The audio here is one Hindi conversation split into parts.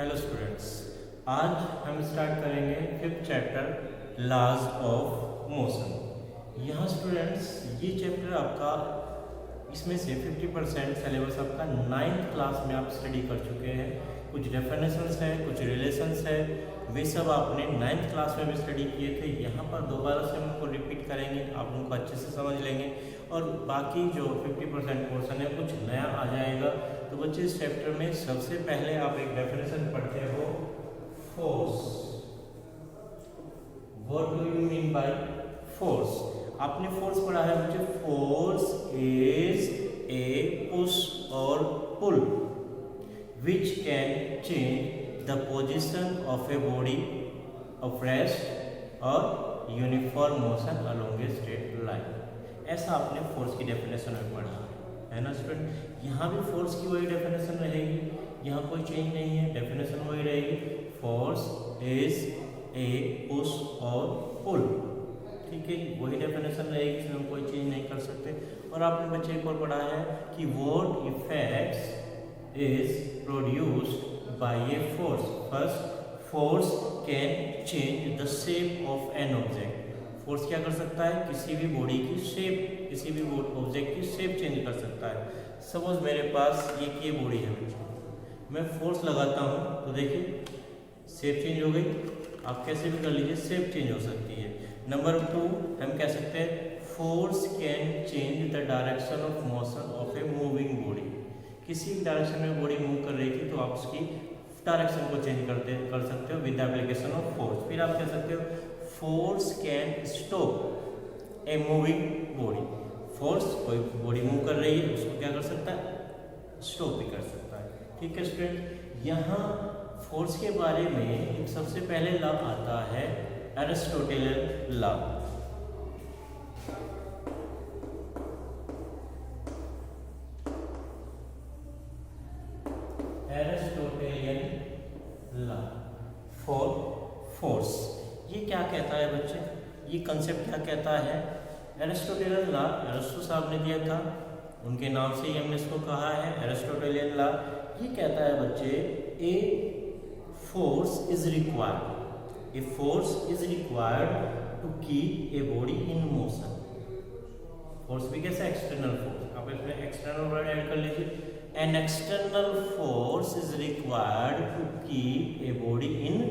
हेलो स्टूडेंट्स, आज हम स्टार्ट करेंगे 5th chapter laws of motion. यहाँ स्टूडेंट्स ये चैप्टर आपका इसमें से 50% सिलेबस आपका 9th क्लास में आप स्टडी कर चुके हैं। कुछ डेफिनेशंस है, कुछ रिलेशंस है, वे सब आपने 9th क्लास में भी स्टडी किए थे। यहाँ पर दोबारा से हम उनको रिपीट करेंगे, आप उनको अच्छे से समझ लेंगे और बाकी जो 50% पोर्शन है कुछ नया आ जाएगा। तो बच्चे इस चैप्टर में सबसे पहले आप एक डेफिनेशन पढ़ते हो, force. What do you mean by force? आपने फोर्स पढ़ा है बच्चे, फोर्स इज ए पुश और पुल which can change the position of a body of rest or uniform motion along a straight line। ऐसा आपने फोर्स की डेफिनेशन में पढ़ा है ना स्टूडेंट। यहाँ भी फोर्स की वही डेफिनेशन रहेगी, यहाँ कोई चेंज नहीं है, डेफिनेशन वही रहेगी। फोर्स इज ए पुश और पुल, ठीक है, वही डेफिनेशन रहेगी, इसमें हम कोई चेंज नहीं कर सकते। और आपने बच्चे एक और पढ़ा है कि what effects is produced by a force। First, force can change the shape of an object। Force क्या कर सकता है? किसी भी बॉडी की शेप, किसी भी ऑब्जेक्ट की शेप चेंज कर सकता है। सपोज मेरे पास ये बॉडी है, मैं फोर्स लगाता हूँ तो देखिए शेप चेंज हो गई। आप कैसे भी कर लीजिए, शेप चेंज हो सकती है। नंबर 2 हम कह सकते हैं force can change the direction of motion of a moving body. किसी भी डायरेक्शन में बॉडी मूव कर रही थी तो आप उसकी डायरेक्शन को चेंज कर सकते हो विद एप्लीकेशन ऑफ फोर्स। फिर आप कह सकते हो force can stop a moving body. Force, कोई बॉडी मूव कर रही है उसको क्या कर सकता है? स्टॉप भी कर सकता है। ठीक है स्टूडेंट, यहाँ फोर्स के बारे में एक सबसे पहले लॉ आता है Aristotelian law. Aristotelian law for force. ये क्या कहता है बच्चे, ये कंसेप्ट क्या कहता है? एरिस्टोटेलियन लॉ एरिस्टो साहब ने दिया था, उनके नाम से ही हमने इसको कहा है एरिस्टोटेलियन लॉ। ये कहता है बच्चे a force is required, a force is required to keep a body in motion. Force भी कैसे? एक्सटर्नल फोर्स, आप इसमें एक्सटर्नल वर्ड ऐड कर लीजिए। An external force is required to keep a body in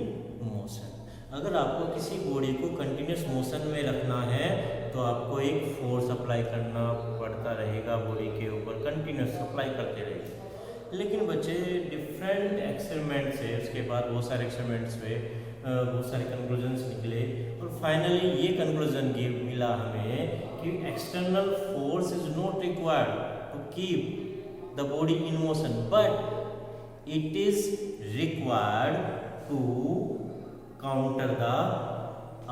motion। अगर आपको किसी बॉडी को कंटिन्यूस मोशन में रखना है तो आपको एक फोर्स अप्लाई करना पड़ता रहेगा, बॉडी के ऊपर कंटिन्यूस अप्लाई करते रहेगा। लेकिन बच्चे डिफरेंट एक्सपेरिमेंट से, उसके बाद बहुत सारे एक्सपेरिमेंट्स हुए, बहुत सारे कंक्लूजन्स निकले और फाइनली ये कंक्लूजन मिला हमें कि external force is not required to keep the body in motion, but it is required to counter the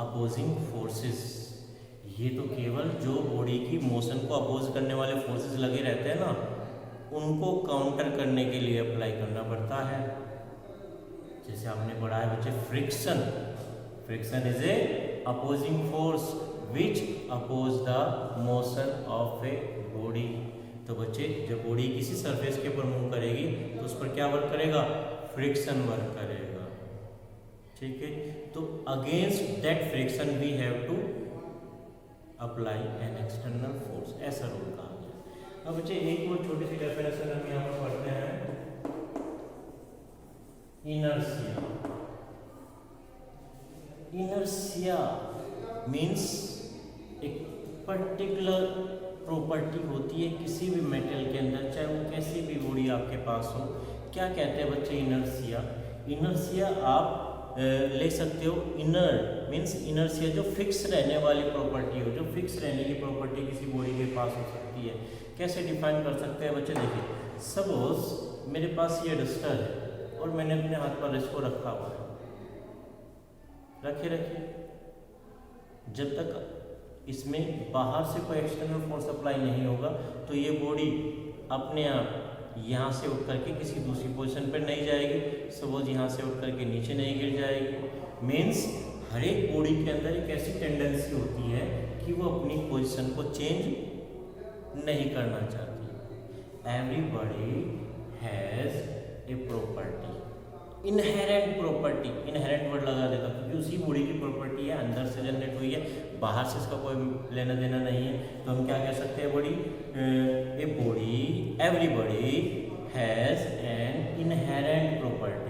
opposing forces। ये तो केवल जो बॉडी की मोशन को अपोज करने वाले फोर्सेस लगे रहते हैं ना, उनको काउंटर करने के लिए अप्लाई करना पड़ता है। जैसे आपने पढ़ा है बच्चे friction, friction is a opposing force which oppose the motion of a body. तो बच्चे जब बॉडी किसी सरफेस के ऊपर मूव करेगी तो उस पर क्या वर्क करेगा? फ्रिक्शन वर्क करेगा। ठीक है, तो against that friction we have to apply an external force, ऐसा रूल कहा गया। अब बच्चे एक और छोटी सी डेफिनेशन हम यहाँ पर पढ़ते हैं, इनर्शिया। इनर्शिया मीन्स एक पर्टिकुलर प्रॉपर्टी होती है किसी भी मेटल के अंदर, चाहे वो कैसी भी बॉडी आपके पास हो। क्या कहते हैं बच्चे? इनर्शिया। इनर्शिया आप ले सकते हो, इनर मीन्स इनर्शिया जो फिक्स रहने वाली प्रॉपर्टी हो, जो फिक्स रहने की प्रॉपर्टी किसी बॉडी के पास हो सकती है। कैसे डिफाइन कर सकते हैं बच्चे? देखिए सपोज मेरे पास ये डस्टर है और मैंने अपने हाथ पर इसको रखा हुआ है, रखिए जब तक इसमें बाहर से कोई एक्सटर्नल फोर्स अप्लाई नहीं होगा तो ये बॉडी अपने आप यहाँ से उठ करके किसी दूसरी पोजीशन पर नहीं जाएगी। सपोज यहाँ से उठ करके नीचे नहीं गिर जाएगी। मीन्स हर एक बॉडी के अंदर एक ऐसी टेंडेंसी होती है कि वो अपनी पोजीशन को चेंज नहीं करना चाहती। Everybody has a property, inherent property, inherent word लगा देता हूँ क्योंकि उसी बॉडी की प्रॉपर्टी है, अंदर से जनरेट हुई है, बाहर से इसका कोई लेना देना नहीं है। तो हम क्या कह सकते हैं, body, a body, everybody has an inherent property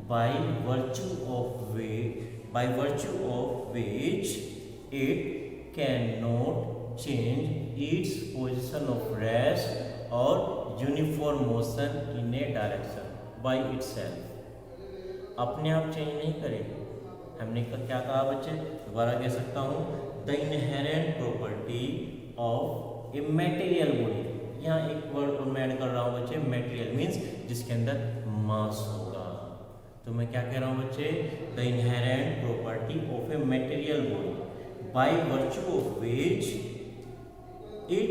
by virtue of which it cannot change its position of rest or uniform motion in a direction by itself। अपने आप चेंज नहीं करेगी। हमने क्या कहा बच्चे, दोबारा कह सकता हूँ, the inherent property of a material body. यहाँ एक वर्ड और मैं ऐड कर रहा हूँ बच्चे, मटेरियल मीन्स जिसके अंदर मास होगा। तो मैं क्या कह रहा हूँ बच्चे, the inherent property of a material body by virtue of which it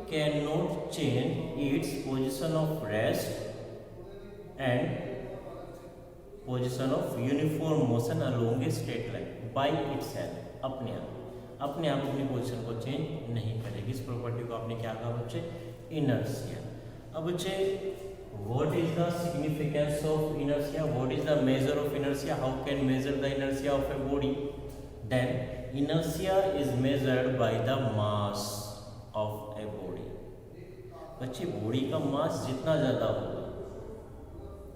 can not change its position of rest and position of uniform motion along a straight line by itself. अपने आप अपनी पोजिशन को चेंज नहीं करेगी। इस प्रॉपर्टी को आपने क्या कहा बच्चे, इनर्शिया। अब बच्चे, what is the significance of inertia, what is the measure of inertia, how can measure the inertia of a body? Then inertia is measured by the mass of a body। बच्चे, बॉडी का मास जितना ज़्यादा होगा,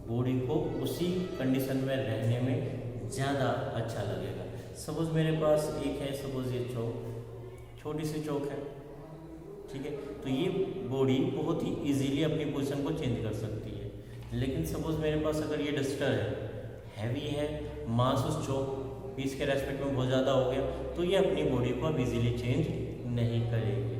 बॉडी को उसी कंडीशन में रहने में ज़्यादा अच्छा लगेगा। सपोज मेरे पास एक है, सपोज ये चौक, छोटी सी चौक है, ठीक है, तो ये बॉडी बहुत ही इजीली अपनी पोजीशन को चेंज कर सकती है। लेकिन सपोज मेरे पास अगर ये डस्टर है, हैवी है, मास उस चौक पीस के रेस्पेक्ट में बहुत ज़्यादा हो गया, तो ये अपनी बॉडी को अब इजीली चेंज नहीं करेगी,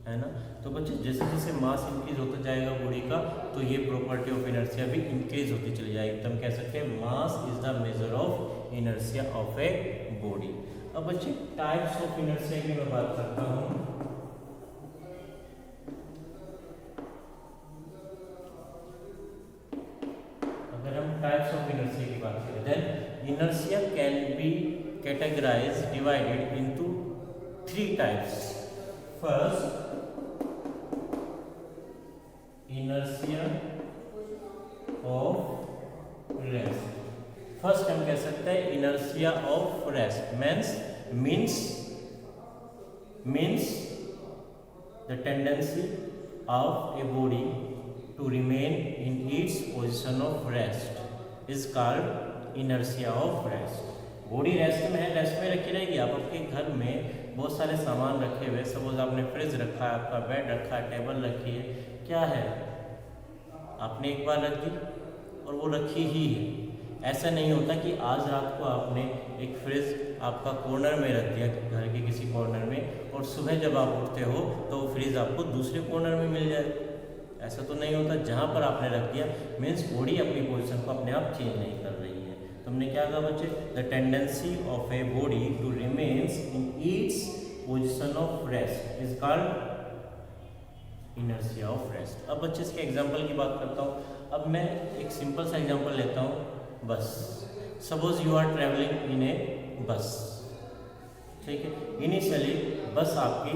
है ना। तो बच्चे, जैसे जैसे मास इंक्रीज होता जाएगा बॉडी का, तो ये प्रॉपर्टी ऑफ इनर्शिया भी इंक्रीज होती चली जाएगी। तो हम कह सकते हैं mass is the measure of inertia of a body. अब बच्चे, टाइप्स ऑफ इनर्शिया की मैं बात करता हूँ। Types of inertia की बात करें, then inertia can be categorized, divided into 3 types। First, inertia of rest। First हम कह सकते हैं inertia of rest means the tendency of a body to remain in its position of rest is called inertia of rest। Body rest में है, रेस्ट में रखी रहेगी। आप आपके घर में बहुत सारे सामान रखे हुए, सपोज आपने फ्रिज रखा है, आपका बेड रखा है, टेबल रखी है, क्या है, आपने एक बार रख दी और वो रखी ही है। ऐसा नहीं होता कि आज रात को आपने एक फ्रिज आपका कॉर्नर में रख दिया, घर के किसी कॉर्नर में, और सुबह जब आप उठते हो तो वो फ्रिज आपको दूसरे कॉर्नर में मिल जाए। ऐसा तो नहीं होता। जहाँ पर आपने रख दिया मीन्स बॉडी अपनी पोजीशन को अपने आप चेंज नहीं कर रही है। तो हमने क्या कहा बच्चे, the tendency of a body to remains in its position of rest is called inertia of rest. अब बच्चे, इसके एग्जांपल की बात करता हूँ। अब मैं एक सिंपल सा एग्जांपल लेता हूँ, बस। Suppose you are travelling in a bus, ठीक है। इनिशियली बस आपकी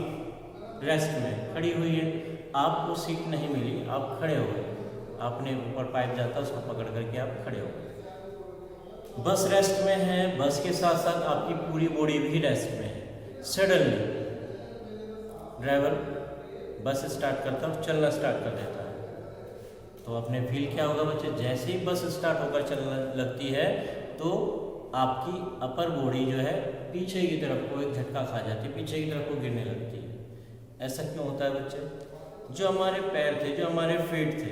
रेस्ट में खड़ी हुई है, आपको सीट नहीं मिली, आप खड़े हो गए, आपने ऊपर पाइप जाता उसको पकड़ करके आप खड़े हो गए। बस रेस्ट में है, बस के साथ साथ आपकी पूरी बॉडी भी रेस्ट में है। सडनली ड्राइवर बस स्टार्ट करता है और चलना स्टार्ट कर देता है। तो आपने फील क्या होगा बच्चे, जैसे ही बस स्टार्ट होकर चलने लगती है तो आपकी अपर बॉडी जो है पीछे की तरफ को एक झटका खा जाती है, पीछे की तरफ को गिरने लगती है। ऐसा क्यों होता है बच्चे? जो हमारे पैर थे, जो हमारे फीट थे,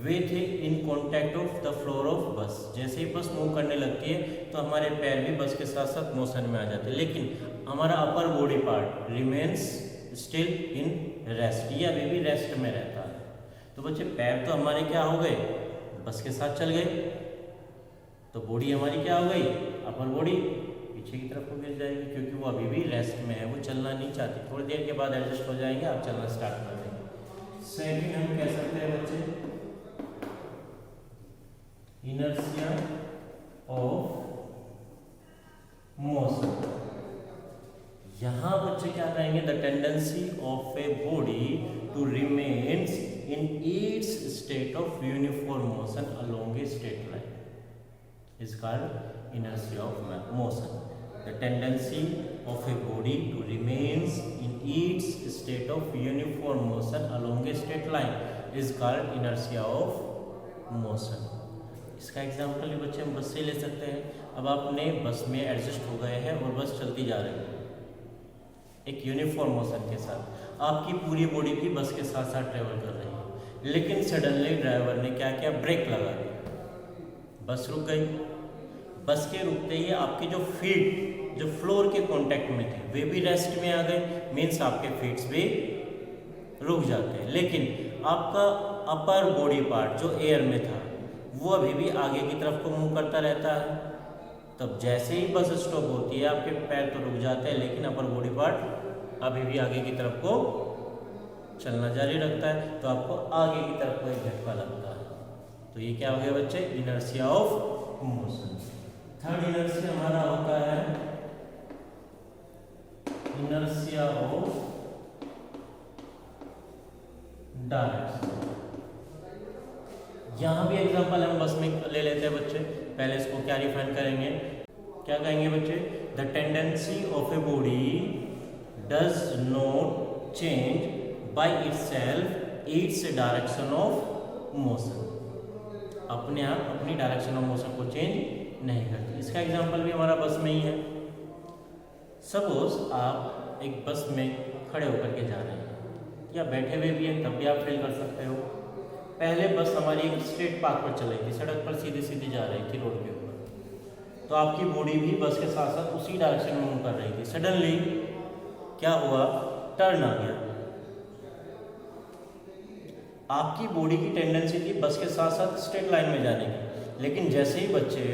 वे थे in contact of the floor of बस। जैसे ही बस मूव करने लगती है तो हमारे पैर भी बस के साथ साथ मोशन में आ जाते हैं, लेकिन हमारा upper body part remains still in rest, ये अभी भी रेस्ट में रहता है। तो बच्चे, पैर तो हमारे क्या हो गए, बस के साथ चल गए, तो बॉडी हमारी क्या हो गई, अपर बॉडी पीछे की तरफ को गिर जाएगी, क्योंकि वो अभी भी रेस्ट में है, वो चलना नहीं चाहती। थोड़ी देर के बाद एडजस्ट हो जाएंगे, आप चलना स्टार्ट कर देंगे। सेकंड हम कह सकते हैं बच्चे इनर्शिया ऑफ मोशन। यहां बच्चे क्या कहेंगे, the tendency of a body to remains in its state of uniform motion along a straight line. is called inertia of motion. The tendency of a body to remains in its state of uniform motion along a straight line is called inertia of motion. इसका एग्जाम्पल भी बच्चे हम बस से ले सकते हैं। अब आपने बस में एडजस्ट हो गए हैं और बस चलती जा रही है एक यूनिफॉर्म मोशन के साथ, आपकी पूरी बॉडी भी बस के साथ साथ ट्रेवल कर रही है, लेकिन सडनली ड्राइवर ने क्या किया, ब्रेक लगा दिया, बस रुक गई। बस के रुकते ही आपके जो फीट जो फ्लोर के कांटेक्ट में थे वे भी रेस्ट में आ गए, मीन्स आपके फीट्स भी रुक जाते हैं, लेकिन आपका अपर बॉडी पार्ट जो एयर में था वो अभी भी आगे की तरफ को मूव करता रहता है। तब जैसे ही बस स्टॉप होती है आपके पैर तो रुक जाते हैं, लेकिन अपर बॉडी पार्ट अभी भी आगे की तरफ को चलना जारी रखता है, तो आपको आगे की तरफ को एक झटका लगता है। तो ये क्या हो गया बच्चे, inertia of motion. Third inertia हमारा होता है इनर्शिया ऑफ डायरेक्शन। यहाँ भी एग्जांपल हम बस में ले लेते हैं बच्चे। पहले इसको क्या डिफाइन करेंगे, क्या कहेंगे बच्चे, the tendency of a body does not change by itself its direction of motion. अपने आप अपनी डायरेक्शन ऑफ मोशन को चेंज नहीं करती। इसका एग्जांपल भी हमारा बस में ही है। सपोज आप एक बस में खड़े होकर के जा रहे हैं या बैठे हुए भी हैं, तब भी आप फील कर सकते हो। पहले बस हमारी एक स्ट्रेट पाथ पर चल रही थी, सड़क पर सीधी सीधी जा रही थी रोड के ऊपर, तो आपकी बॉडी भी बस के साथ साथ उसी डायरेक्शन में मूव कर रही थी। सडनली क्या हुआ, टर्न आ गया। आपकी बॉडी की टेंडेंसी थी बस के साथ साथ स्ट्रेट लाइन में जाने की, लेकिन जैसे ही बच्चे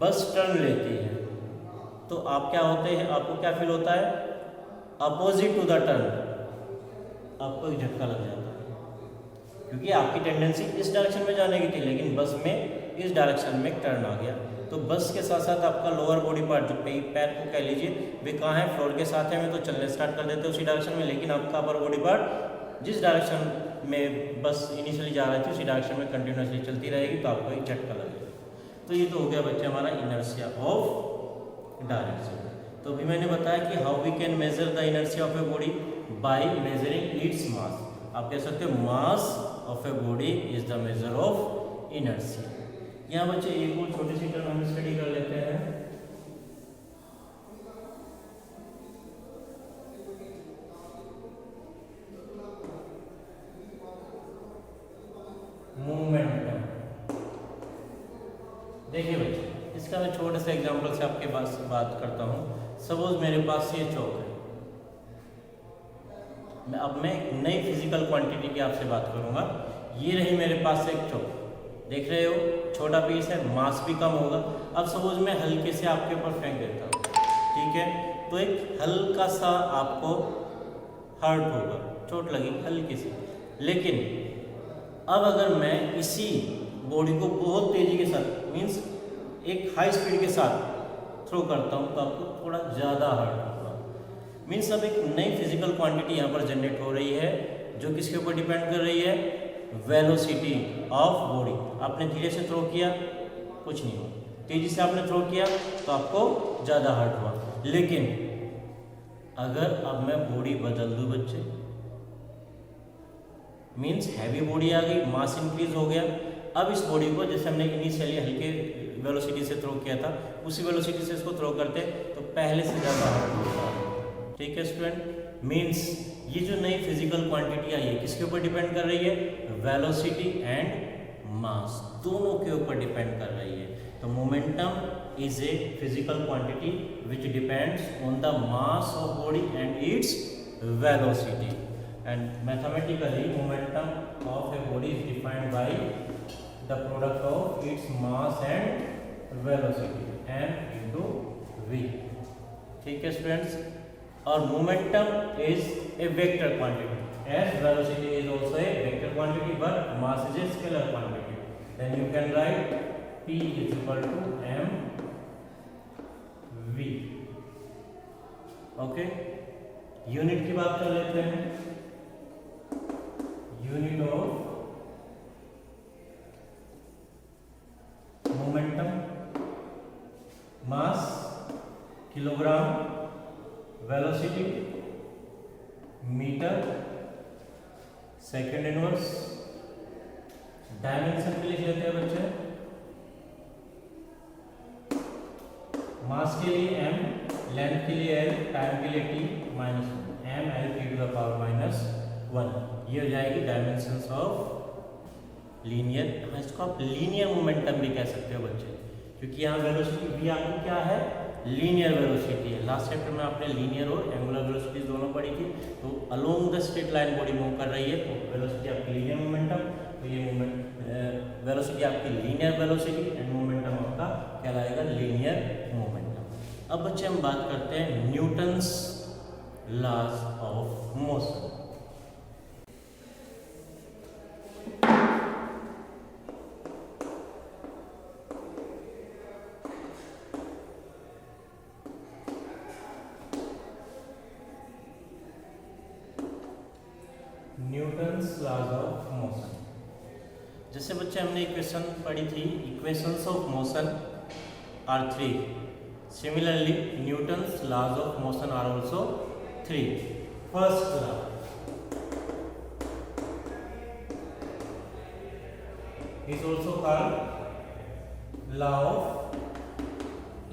बस टर्न लेती है तो आप क्या होते हैं, आपको क्या फील होता है, अपोजिट टू द टर्न आपको एक झटका लग जाता है, क्योंकि आपकी टेंडेंसी इस डायरेक्शन में जाने की थी, लेकिन बस में इस डायरेक्शन में टर्न आ गया। तो बस के साथ साथ आपका लोअर बॉडी पार्ट जो पैर को कह लीजिए वे कहाँ है, फ्लोर के साथ है, में तो चलने स्टार्ट कर देते हैं उसी डायरेक्शन में, लेकिन आपका अपर बॉडी पार्ट जिस डायरेक्शन में बस इनिशियली जा रही थी उसी डायरेक्शन में कंटिन्यूसली चलती रहेगी, तो आपको एक झटका लगेगा। तो ये तो हो गया बच्चे हमारा इनर्शिया ऑफ डायरेक्शन। तो अभी मैंने बताया कि how we can measure the inertia of a body by measuring its mass. आप कह सकते हो mass of a body is the measure of inertia. यहाँ बच्चे एक और छोटी सी टर्म हम स्टडी कर लेते हैं। मोमेंटम। देखिए बच्चे, इसका मैं छोटे से एग्जांपल से आपके पास बात करता हूँ। सपोज मेरे पास ये चौक है, अब मैं एक नई फिजिकल क्वांटिटी की आपसे बात करूंगा। ये रही मेरे पास एक चौक, देख रहे हो, छोटा पीस है, मास भी कम होगा। अब सपोज मैं हल्के से आपके ऊपर फेंक देता हूँ, ठीक है, तो एक हल्का सा आपको हर्ट होगा, चोट लगी हल्की सी। लेकिन अब अगर मैं इसी बॉडी को बहुत तेजी के साथ मीन्स एक हाई स्पीड के साथ थ्रो करता हूँ, तो आपको थोड़ा ज़्यादा हर्ट होगा। मीन्स अब एक नई फिजिकल क्वांटिटी यहाँ पर जनरेट हो रही है, जो किसके ऊपर डिपेंड कर रही है, वेलोसिटी ऑफ बॉडी। आपने धीरे से थ्रो किया, कुछ नहीं हुआ, तेजी से आपने थ्रो किया तो आपको ज़्यादा हर्ट हुआ। लेकिन अगर अब मैं बॉडी बदल दूँ बच्चे, मीन्स हैवी बॉडी आ गई, मास इंक्रीज हो गया। अब इस बॉडी को जैसे हमने इनिशियली हल्के वेलोसिटी से थ्रो किया था, उसी वेलोसिटी से इसको थ्रो करते तो पहले से ज़्यादा हर्ट होता है। ठीक है स्टूडेंट, मीन्स ये जो नई फिजिकल क्वांटिटी आई है किसके ऊपर डिपेंड कर रही है, वेलोसिटी एंड मास, दोनों के ऊपर डिपेंड कर रही है। तो momentum is a physical quantity which depends on the mass of body and its velocity. And mathematically momentum of a body is defined by the product of its mass and velocity, m into v। ठीक है स्टूडेंट्स, और momentum is a vector quantity as velocity is also a vector quantity but mass is a scalar quantity. Then you can write p is equal to m v. Okay, unit की बात कर लेते हैं। Unit of momentum kilogram, velocity metre second inverse, dimension के लिए लिख लेते हैं बच्चे, मास के लिए m, लेंथ के लिए l, टाइम के लिए t minus m l t to the power minus 1। ये हो जाएगी डायमेंशंस ऑफ लीनियर। इसको आप लीनियर मोमेंटम भी कह सकते हो बच्चे, क्योंकि यहाँ वेलोसिटी भी आपकी क्या है, लीनियर वेलोसिटी है। लास्ट चैप्टर में आपने लीनियर और एंगुलर वेलोसिटी दोनों पढ़ी थी। तो along the straight line body move कर रही है तो वेलोसिटी आपकी लीनियर मोमेंटम, तो ये मोमेंट वेलोसिटी आपकी लीनियर वेलोसिटी एंड मोमेंटम आपका कहलाएगा लीनियर मोमेंटम। अब बच्चे हम बात करते हैं Newton's laws of motion. Newton's laws of motion, जैसे बच्चे हमने इक्वेशन पढ़ी थी, equations of motion are 3। Similarly Newton's laws of motion are also 3। First law is also called law of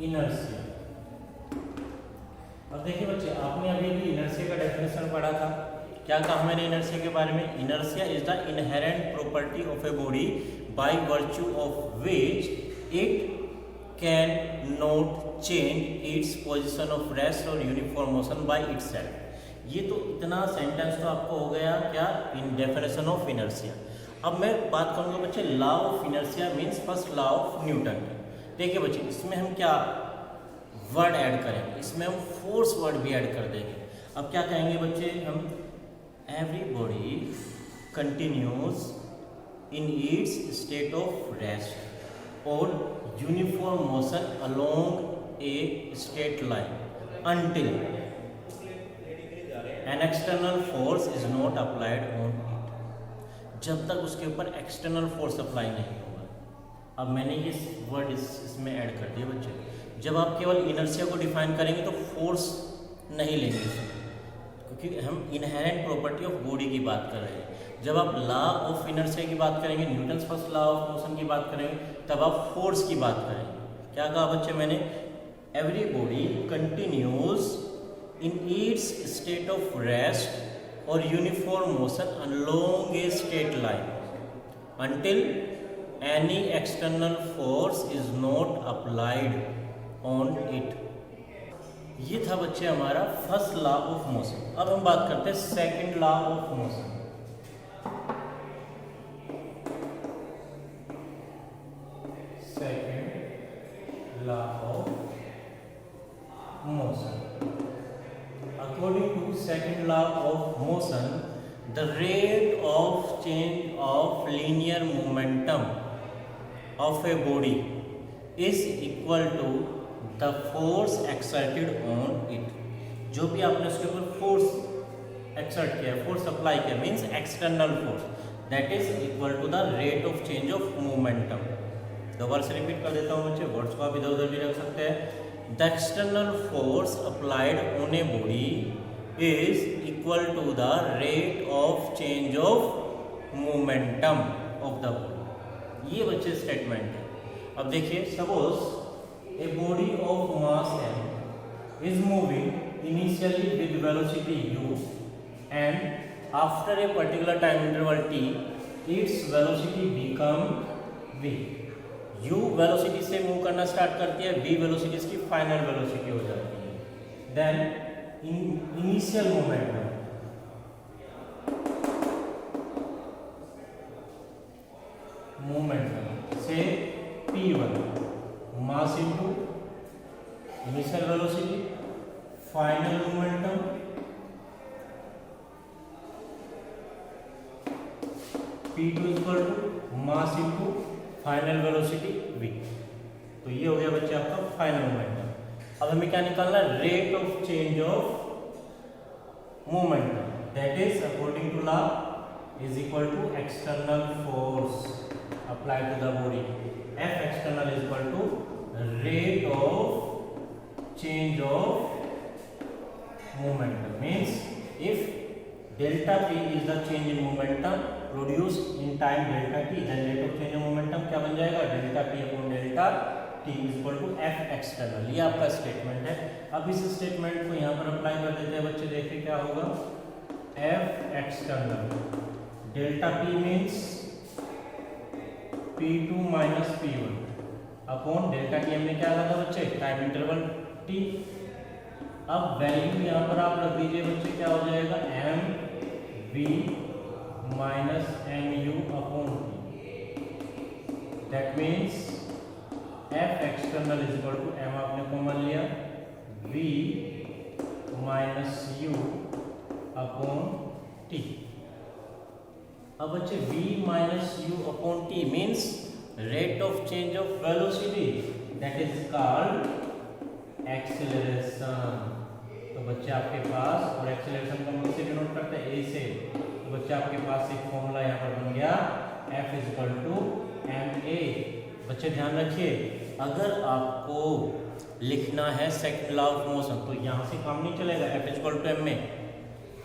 inertia. अब देखिए बच्चे, आपने अभी भी इनर्शिया का डेफिनेशन पढ़ा था। क्या कहा मैंने इनर्शिया के बारे में? Inertia is the inherent property of a body by virtue of which it can not change it's position of rest और यूनिफॉर्म मोशन बाय इटसेल्फ। ये तो इतना सेंटेंस तो आपको हो गया क्या, इन डेफिनेशन ऑफ इनर्शिया। अब मैं बात करूंगा बच्चे law of inertia means first law of Newton. देखिए बच्चे, इसमें हम क्या वर्ड ऐड करेंगे, इसमें हम फोर्स वर्ड भी ऐड कर देंगे। अब क्या कहेंगे बच्चे हम, every body continues in its state of rest or uniform motion along a straight line until an external force is not applied on it। जब तक उसके ऊपर एक्सटर्नल फोर्स अप्लाई नहीं होगा। अब मैंने ये वर्ड इसमें ऐड कर दिया बच्चे। जब आप केवल इनर्शिया को डिफाइन करेंगे तो फोर्स नहीं लेंगे, क्योंकि हम इनहेरेंट प्रॉपर्टी ऑफ बॉडी की बात कर रहे हैं। जब आप लॉ ऑफ इनर्शिया की बात करेंगे, Newton's first law of motion की बात करेंगे, तब आप फोर्स की बात करेंगे। क्या कहा बच्चे मैंने, everybody continues in its state of rest और uniform motion along a straight line until any external force is not applied on it. ये था बच्चे हमारा फर्स्ट लॉ ऑफ मोशन। अब हम बात करते हैं second law of motion. Second law of motion, according to second law of motion, the rate of change of linear momentum of a body is equal to the force exerted on it. जो भी आपने उसके ऊपर फोर्स एक्सर्ट किया, फोर्स अप्लाई किया, means external force, that is equal to the rate of change of momentum. दोबारा से रिपीट कर देता हूँ बच्चे, वर्ड्स को आप इधर उधर भी रख सकते हैं। The external force applied on a body is equal to the rate of change of momentum of the body. ये बच्चे स्टेटमेंट है। अब देखिए, suppose a body of mass m is moving initially with velocity u and after a particular time interval t its velocity become v। u velocity से मूव करना स्टार्ट करती है, v वेलोसिटी इसकी फाइनल वेलोसिटी हो जाती है। देन इनिशियल मोमेंटम, से p1 mass into initial velocity, final momentum p2 equal to mass into final velocity v। तो ये हो गया बच्चे आपका फाइनल मोमेंटम। अब हमें क्या निकालना है, rate of change of momentum, that is according to law is equal to external force applied to the body. F external is equal to rate of change of momentum means if delta p is the change in momentum produced in time delta t, then rate of change in momentum क्या बन जाएगा, delta p upon delta t is equal to f external। ये आपका स्टेटमेंट है। अब इस स्टेटमेंट को यहाँ पर अप्लाई कर देते हैं बच्चे, देखिए क्या होगा, f external delta p means p2 minus p1 upon delta T हमने क्या लगा बच्चे, टाइम इंटरवल t। अब वैल्यू यहाँ पर आप रख दीजिए बच्चे, क्या हो जाएगा, M V minus M U upon T, that means F external is equal to M आपने कॉमन लिया, V minus U upon T. अब बच्चे v minus U upon T means rate of change of velocity, that is called acceleration. तो बच्चे आपके पास, और एक्सेलरेशन को हम लोग से डिनोट करते हैं ए से, तो बच्चे आपके पास एक फॉर्मूला यहाँ पर बन गया F is equal to M A. बच्चे ध्यान रखिए, अगर आपको लिखना है सेकंड लॉ ऑफ मोशन तो यहाँ से काम नहीं चलेगा, F is equal to M A.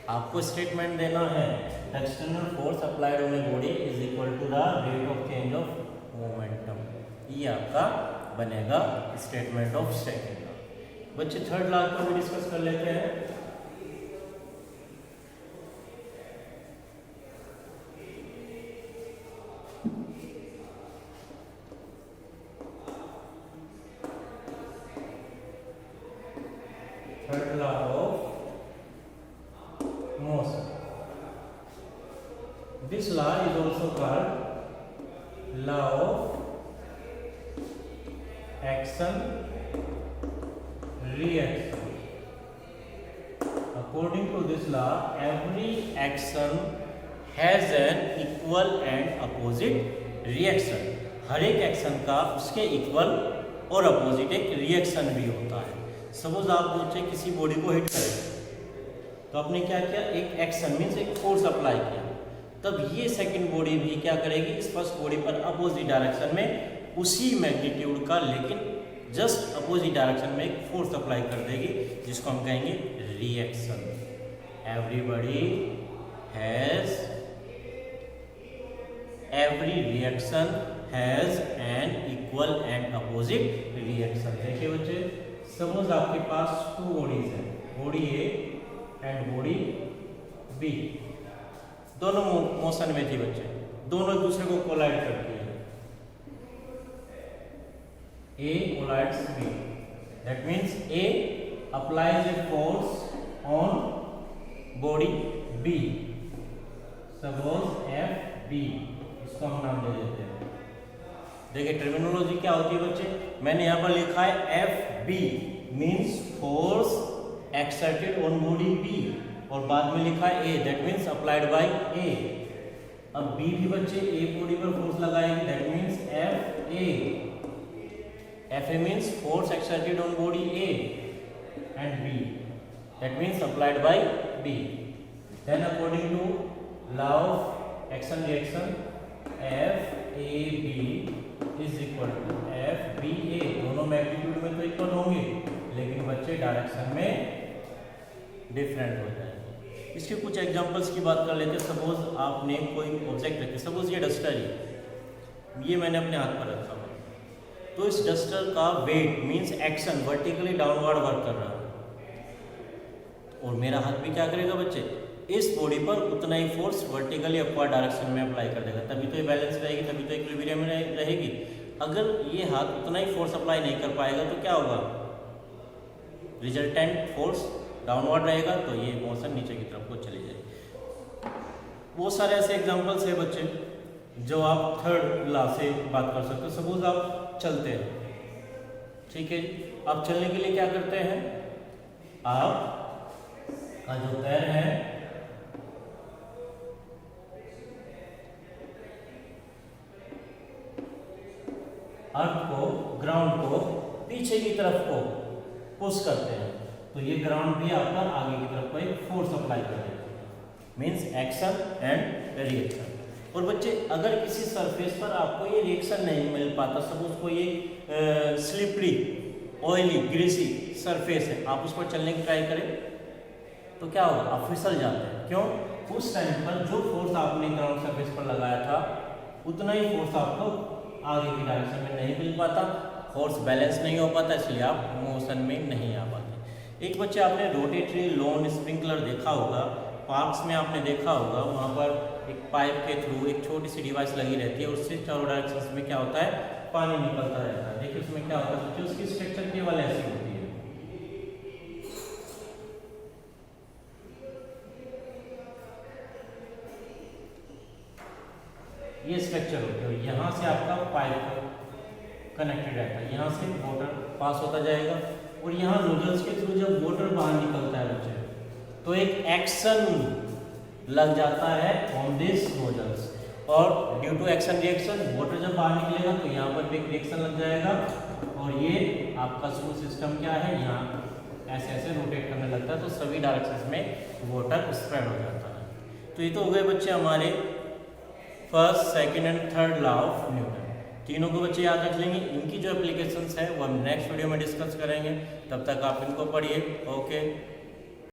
आपको स्टेटमेंट देना है the external force applied on a body is equal to the rate of change of momentum. ये आपका बनेगा स्टेटमेंट ऑफ सेकंड लॉ। बच्चे थर्ड लॉ को भी डिस्कस कर लेते हैं। Third law of motion, this law is also called law of action reaction। According to this law, every action has an equal and opposite reaction। हर एक एक्शन का उसके इक्वल और अपोजिट एक रिएक्शन भी होता है। सपोज आप बच्चे किसी बॉडी को हिट करें तो आपने क्या किया, एक एक्शन मीन्स एक फोर्स अप्लाई किया, तब ये सेकंड बॉडी भी क्या करेगी, इस फर्स्ट बॉडी पर अपोजिट डायरेक्शन में उसी मैग्नीट्यूड का लेकिन जस्ट अपोजिट डायरेक्शन में एक फोर्स अप्लाई कर देगी, जिसको हम कहेंगे reaction. Every reaction has an equal and opposite reaction. देखिए बच्चे, सपोज आपके पास टू बॉडीज है, body A and body B, दोनों मोशन में थी बच्चे, दोनों एक दूसरे को कोलाइड करती है। A collides B, that means A applies a force on body B, suppose FB, इसको हम नाम दे देते हैं। देखिए टर्मिनोलॉजी क्या होती है बच्चे, मैंने यहाँ पर लिखा है FB means force exerted on body B, और बाद में लिखा है A, that means applied by A। अब B भी बच्चे A बॉडी पर फोर्स लगाएगी, that means FA। FA means force exerted on body A and B, that means applied by B। Then according to law of action reaction, FAB is equal to FBA। दोनों मैग्नीट्यूड में तो इक्वल होंगे, लेकिन बच्चे डायरेक्शन में डिफरेंट हो जाएंगे। इसके कुछ एग्जांपल्स की बात कर लेते हैं। सपोज आपने कोई ऑब्जेक्ट रखे, सपोज ये डस्टर है, ये मैंने अपने हाथ पर रखा, तो इस डस्टर का weight means action vertically downward work कर रहा है, और मेरा हाथ भी क्या करेगा बच्चे, इस बॉडी पर उतना ही फोर्स वर्टिकली अपवर्ड डायरेक्शन में अप्लाई कर देगा, तभी तो ये बैलेंस रहेगी, तभी तो इक्विलिब्रियम में रहेगी। अगर ये हाथ उतना ही फोर्स अप्लाई नहीं कर पाएगा तो क्या होगा, रिजल्टेंट फोर्स डाउनवर्ड रहेगा, तो ये मोशन नीचे की तरफ को चली जाएगी। बहुत सारे ऐसे एग्जांपल्स है बच्चे जो आप थर्ड लॉ से बात कर सकते हो। सपोज आप चलते हैं, ठीक है जी, आप चलने के लिए क्या करते हैं, आप का जो पैर है अर्थ को, ग्राउंड को पीछे की तरफ को पुश करते हैं, तो ये ग्राउंड भी आपका आगे की तरफ को एक फोर्स अप्लाई कर देता है, मीन्स एक्शन एंड रिएक्शन। और बच्चे अगर किसी सरफेस पर आपको ये रिएक्शन नहीं मिल पाता, सपोज कोई ये स्लिपरी ऑयली ग्रीसी सरफेस है, आप उस पर चलने की ट्राई करें तो क्या होगा, आप फिसल जाते हैं। क्यों? उस टाइम पर जो फोर्स आपने ग्राउंड सरफेस पर लगाया था उतना ही फोर्स आपको आगे की डायरेक्शन में नहीं मिल पाता, फोर्स बैलेंस नहीं हो पाता, इसलिए आप मोशन में नहीं आ पाते। एक बच्चे आपने रोटेटरी लोन स्प्रिंकलर देखा होगा, पार्क्स में आपने देखा होगा, वहाँ पर एक पाइप के थ्रू एक छोटी सी डिवाइस लगी रहती है, उससे चारों डायरेक्शन में क्या होता है, पानी निकलता रहता है। देखिए उसमें क्या होता है बच्चे, उसकी स्ट्रक्चर केवल ऐसी होती है, ये स्ट्रक्चर होती है। यहाँ से आपका पाइप कनेक्टेड रहता है, यहाँ से वाटर पास होता जाएगा और यहाँ नोजल्स के थ्रू जब वाटर बाहर निकलता है बच्चे तो एक एक्शन लग जाता है ऑन दिस नोजल्स, और due to action reaction water जब बाहर निकलेगा तो यहाँ पर भी एक रिएक्शन लग जाएगा और ये आपका स्क्रू सिस्टम क्या है, यहाँ ऐसे ऐसे रोटेट करने लगता है, तो सभी डायरेक्शन में वाटर स्प्रेड हो जाता है। तो ये तो हो गए बच्चे हमारे first, second and third law of Newton. तीनों को बच्चे याद रख लेंगे। इनकी जो एप्लीकेशंस है वो हम नेक्स्ट वीडियो में डिस्कस करेंगे, तब तक आप इनको पढ़िए। ओके।